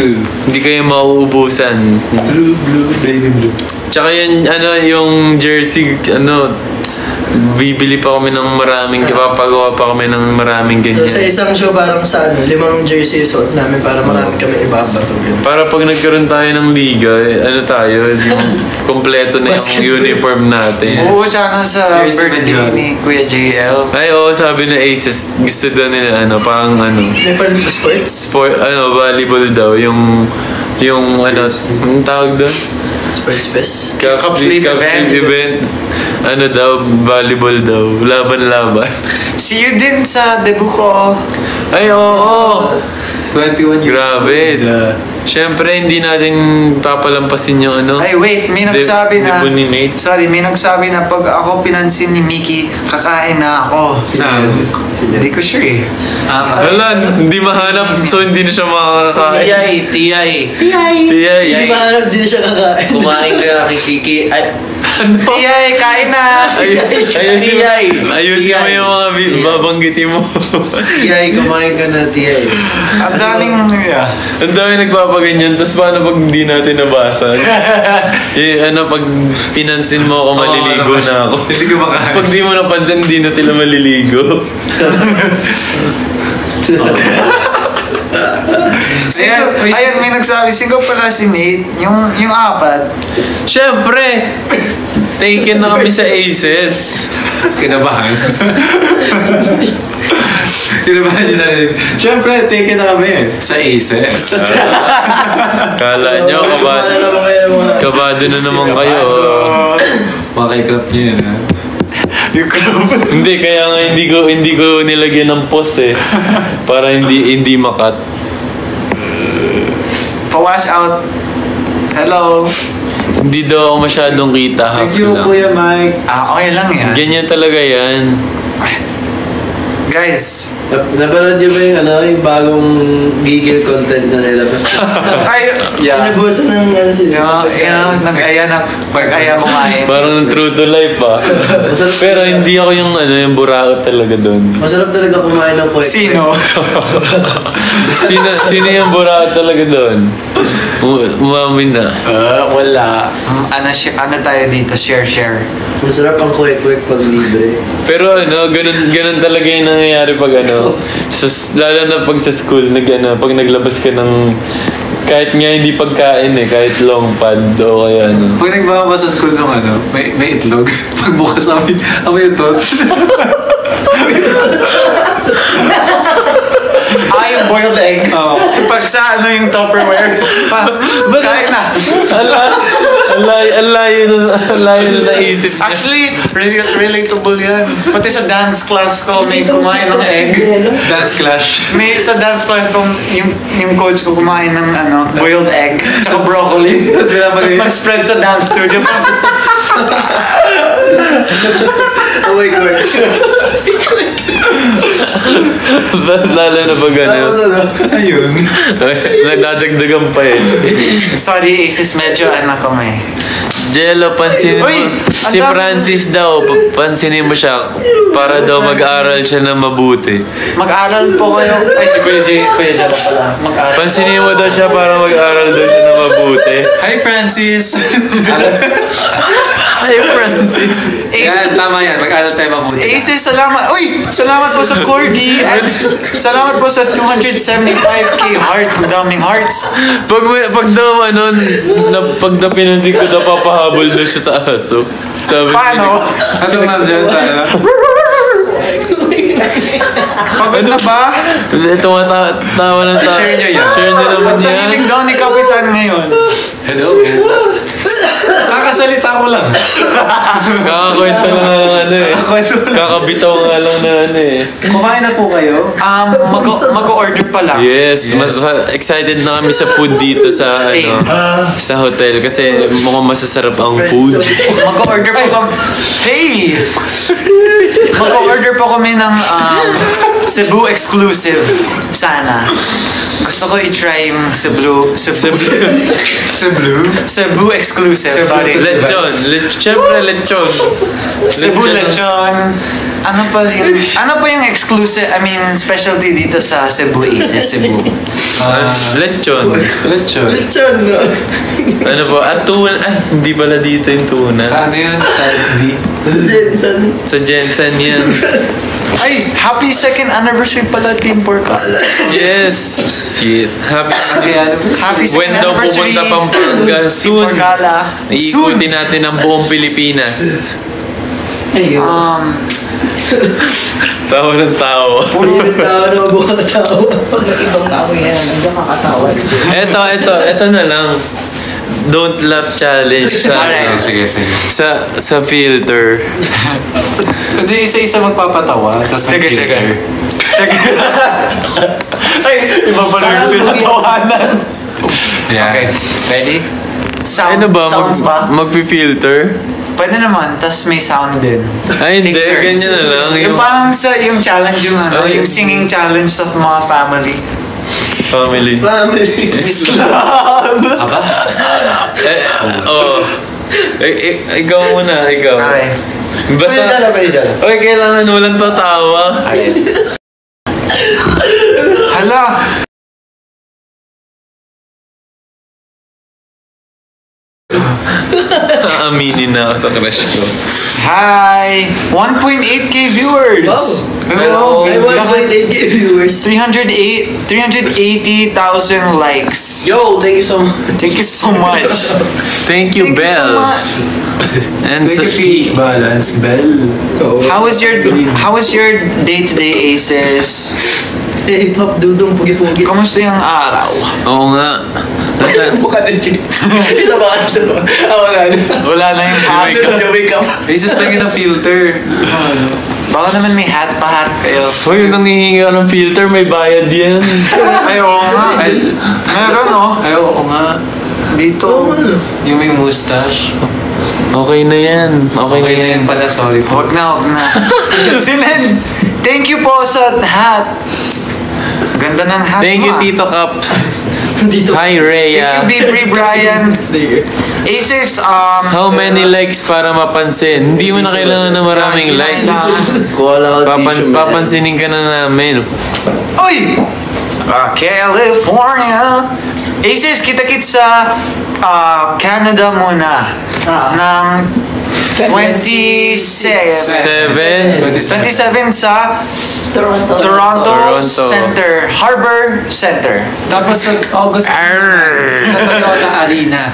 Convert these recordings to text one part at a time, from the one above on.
Hindi kayo mauubusan. Blue, blue, baby blue. Tsaka yun, yung jersey, bibili pa kami ng maraming, ipapagawa pa kami ng maraming ganyan. So, sa isang show parang sa 5 jersey suot namin para marami kami ibabato. Para pag nagkaroon tayo ng liga, tayo, yung kompleto na yung uniform natin. Oo, tsaka sa birthday ni Kuya JL. Ay, oo, sabi na Aces, gusto daw nila, parang Sports? Volleyball daw, yung ang tawag doon? Sports fest? Cup sleep event. Volleyball daw. Laban-laban. See you din sa debut ko. Ay, oo. 21 years. Grabe. Siyempre, hindi natin papalampasin yung Ay, wait. May nagsabi na... Debut ni Nate. Sorry, may nagsabi na pag ako pinansin ni Mickey, kakain na ako. Hindi ko sure eh. Wala, hindi mahanap. So, hindi na siya makakakain. Tiyay. Hindi mahanap, hindi na siya kakain. Kumain ka kay Kiki. Ay, Tiyay, kain na! Ayusin mo yung mga babanggitin mo. Tiyay, kumain ka na, Tiyay. Ang daming... Ang dami nagpapaganyan. Tapos paano pag hindi natin nabasa? Pag pinansin mo ako, maliligo na ako. Hindi ko makain. Pag di mo napansin, hindi na sila maliligo. Ayan, may nagsabi, sigaw pala si Nate, yung 4. Siyempre! Taken na kami sa Aces. Kinabahan. Kinabahan nyo na rin. Siyempre, taken na kami sa Aces. Kala nyo, kabado na naman kayo. Makikrap nyo yun, ha? Hindi, kaya nga hindi ko nilagyan ng post eh. Para hindi makat. Pa-wash out. Hello. Hindi daw ako masyadong kita. Thank you, Kuya Mike. Okay lang yan. Ganyan talaga yan. Guys. Napanood niyo ba yung bagong gigil content na nilabas na? Ay, Pinabusan ng sila. Pag-aya kumain. Parang true to life Pero hindi ako yung buraot talaga doon. Masarap talaga kumain ng kwek. Sino? Sino yung buraot talaga doon? Umamin na. Wala. Ano tayo dito? Share. Masarap ang kwek-kwek pag libre. Pero ganun talaga yung nangyayari pag lalo na pag sa school, pag naglabas ka ng kahit nga hindi pagkain kahit long pad o kaya Pag nagbaba sa school nung may itlog. Pagbukas amoy ito. Yung boiled egg. Pag sa yung Tupperware. Kahit na. Ang layo na naisip niya. Actually, relatable yan. Pati sa dance class ko, may kumain ng egg. Dance clash. May sa dance class ko, yung coach ko kumain ng boiled egg. Tsaka broccoli. Tapos nag-spread sa dance studio. Oh my God. Lalo na pag Ayun. Nagdadagdagan pa Sorry, Aces, medyo ko may. Jello, pansinin mo. Si Francis daw, pansinin mo siya para daw mag-aral siya na mabuti. Mag-aral po kayo. Ay, si Kuya Jello pala. Mag-aral. Pansinin mo daw siya para mag-aral daw siya na mabuti. Hi, Francis! Hi, Francis! Yan, tama yan. Mag-aral tayo mabuti. Aces, salamat. Uy! Salamat po sa Corgi. At salamat po sa 275k hearts. Ang daming hearts. Pag daw, pag pinansin ko daw, papahabol daw siya sa aso. Sabi Paano? Anong nandyan sa Pagod na ba? Tawa ng tawa. Share niyo yan. Share niyo naman yan. Tahimik daw ni Kapitan ngayon. Hello? Kakasalita ko lang. Kakakwento lang Kakabitaw nga lang na Kumain na po kayo? Mag-order pa lang. Yes, mas excited na kami sa food dito sa sa hotel kasi mukhang masasarap ang food. Mag-order pa kami. Hey! Mag-order pa kami ng Cebu exclusive. Sana. Gusto ko i-try yung Cebu exclusive. Sorry. Lechon. Siyempre lechon. Cebu lechon. Ano pa yung exclusive, I mean, specialty dito sa Cebu Aces, Cebu? Lechon. Lechon. Lechon, no? Ano po? Tuna. Hindi pala dito yung tuna. Sa ano yun? Sa D. Jensen. Sa Jensen yan. Ay, happy second anniversary pala, Team Porka. Yes. Happy. Happy second When daw anniversary. pupunta Pampanga soon. Porkala. Iikutin natin ang buong Pilipinas. Ayun. Tawa ng tao. Puro tao na mabuha tao. Pag may ibang tao yan, nandiyan kakatawa. Ito na lang. Don't laugh challenge sa Sige. sa filter. Hindi, isa-isa magpapatawa, tapos may filter. Ay, iba pala yung tinatawanan. Yeah. Okay, ready? Ano ba? Sounds ba? Magpi-filter? Pwede naman, tas may sound din. Ay, hindi. Take turns. Ganyan na lang. Yung parang sa yung challenge yung Ay. yung singing challenge of mga family. Family. Islam! Aba? Ikaw muna, ikaw. Okay. Basta, okay, kailangan walang tatawa. Hala! Aminin na ako sa crush ko. Hi! 1.8k viewers! Wow. I want my 8K viewers. 380,000 likes. Yo, thank you so much. Thank you so much. Thank you, Thank you Belle. so much. And Thank you, PH Balance, Bell. How was your day-to-day Aces? Hey, Pop Dudong, pugi-pugi. Kamusta yung araw? Oo nga. Nasa, Bukan din siya. Isa ba? Wala na. Wala na yung hat. Wake up. Aces lang yun ang filter. Baka naman may hat pa hat kayo. Hoy, yung nangihingi ka ng filter, may bayad yan. Ay, oo nga. Meron, no? Ay, oo nga. Dito. Yung may mustache. Okay na yan. Okay na Okay na yan. yun pala, sorry po. Huwag na. Sinen, thank you po sa hat. Ganda ng hat Thank you, mo, ah. Tito Cap. Dito. Hi, Rhea. Thank you, Bri Brian. Aces, How many likes para mapansin? Hindi mo na kailangan na maraming likes. Kuha lang ako tissue. Papansinin ka na namin. Uy! California. Aces, kita-kits sa Canada muna. Ng 27 sa Toronto Center, Harbor Center. Tapos sa August, sa Toyota Arena.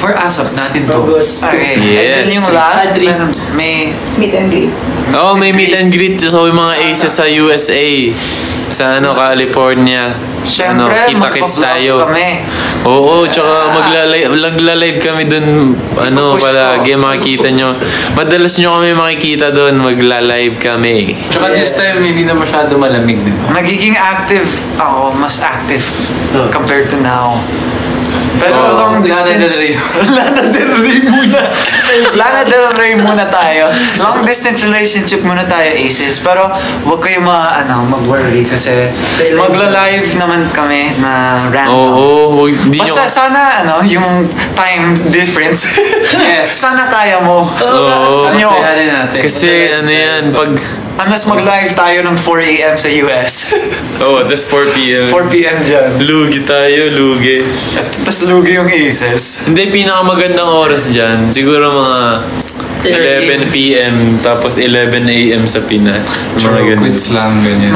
For ASAP natin to. August. Okay. Yes. And then yung last, may Meet and greet. Oo, may meet and greet sa mga aces sa USA. Sa California. Siyempre, Kita-kits magpa-vlog tayo. kami. Oo, tsaka magla-live kami dun, Ipupush palagi ko. makikita nyo. Madalas nyo kami makikita dun, magla-live kami. Tsaka this time, hindi na masyado malamig din. Nagiging active ako, mas active compared to now. Pero Oh, long Lana Del distance... Rey. Lana Del Rey muna. Lana Del Rey muna tayo. Long distance relationship muna tayo, Aces. Pero huwag kayo mag-worry kasi magla-live naman kami na random. Oo, hindi nyo... Basta sana, yung time difference. Yes. Sana kaya mo. Oo. Sana Nyo. sayarin natin. Kasi yan, pag... Unless mag-live tayo ng 4 a.m. sa US. Oh, that's 4 p.m. 4 p.m. dyan. Lugi tayo, lugi. Tapos lugi yung Aces. Hindi, pinakamagandang oras dyan. Siguro mga 11 p.m. tapos 11 a.m. sa Pinas. Mga True, ganun. quits lang, ganyan.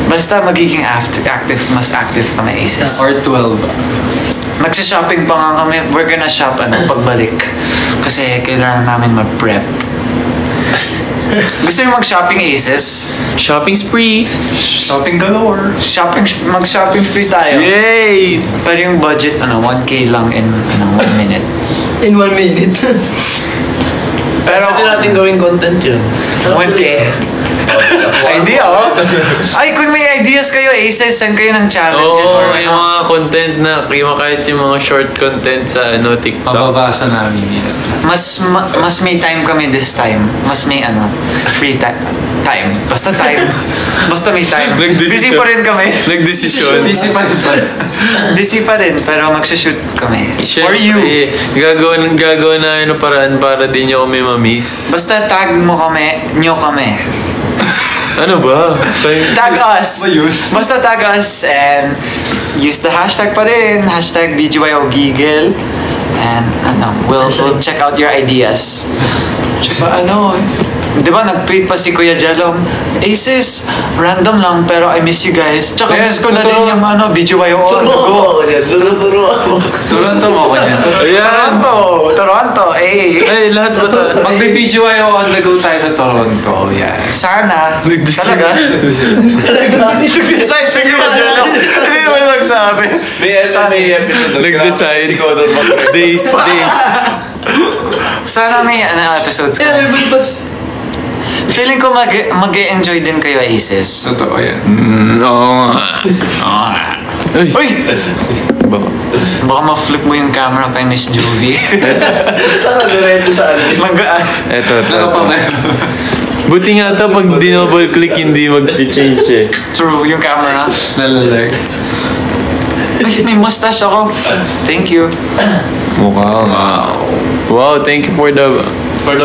Basta magiging active, mas active kami Aces. Or 12. Nagsishopping pa nga kami. We're gonna shop pagbalik. Kasi kailangan namin mag-prep. Gusto niyo mag-shopping Aces? Shopping spree. Shopping galore. Mag-shopping spree tayo. Yay! Pero yung budget, 1K lang in 1 minute. In 1 minute. Pero, Pwede natin gawing content yun. 1K. Idea, oh. Ay, kung may ideas kayo, Aces, send kayo ng challenges. Oo, or yung mga content na, kahit yung mga short content sa TikTok. Mababasa namin yan. Mas may time kami this time. Mas may free time. Basta time. Basta may time. Busy pa rin kami. Nagdesisyon. Busy pa rin pala. Busy pa rin, pero magsha-shoot kami. For you. Gagawa na paraan para di nyo kami ma-miss. Basta tag mo nyo kami. Ano ba? Tag us. Basta tag us and use the hashtag pa rin. Hashtag BGYOGiggle. And we'll check out your ideas. Tsaka di ba nag-tweet pa si Kuya Jelom, Aces, random lang pero I miss you guys. Tsaka miss ko na din yung BGYO on the go. Toronto mo ko niyan. Ayan. Toronto, eh. Ay, lahat ba ta? Magbe-BGYO on the go tayo sa Toronto. Yan. Sana. Talaga? Nag-decide pa Kuya Jelom. Hindi naman nagsabi. May SMA episode. Nag-decide. Days. Sana may episodes ko. Feeling ko mag-e-enjoy din kayo, Aces. Totoo yan. Oo nga. Uy! Baka ma-flip mo yung camera kay Miss Juvie. Nag-rento sa Eto. Ano pa ba? Buti nga ito, pag dinouble click, hindi mag-change eh. True, yung camera. Nalalagay. Ay, may mustache ako. Thank you. Mukha nga. Wow, thank you for the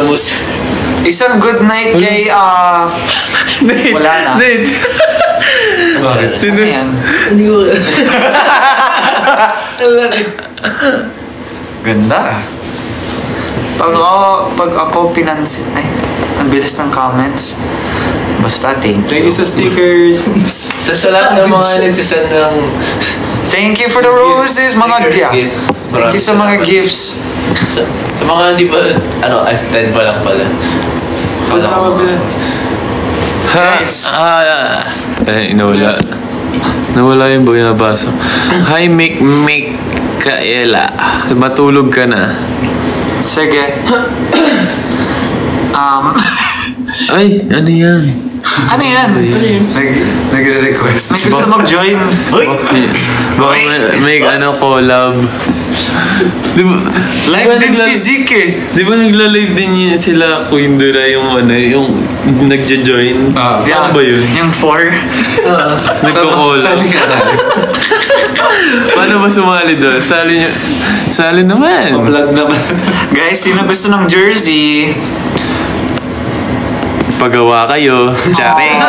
mustache. Isang good night kay, Nate! wala na. Nate! Bakit? Sino? Ayan. Hindi ko... Ganda. Pag ako pinansin, ay, ang bilis ng comments. Basta, thank Thank you. you sa stickers. Tapos sa lahat ng mga nagsisend ng Thank you for the roses, mga gifts. Thank you sa mga gifts. Sa mga hindi ba, 10 pa lang pala. Guys. Nawala. Nawala yung binabasa. Hi, Kaela. Matulog ka na. Sige. Ay, ano yan? Ano yan? Nagre-request. May gusto mag-join. Baka may collab. Live din si Zeke eh. Di ba nagla-live din sila Queen Dura yung nagja-join? Ano ba yun? Yung 4. Nagko-collab. Sali ka tayo. Paano ba sumali doon? Sali naman. Vlog naman. Guys, sino gusto ng jersey? Pagawa kayo. Charing.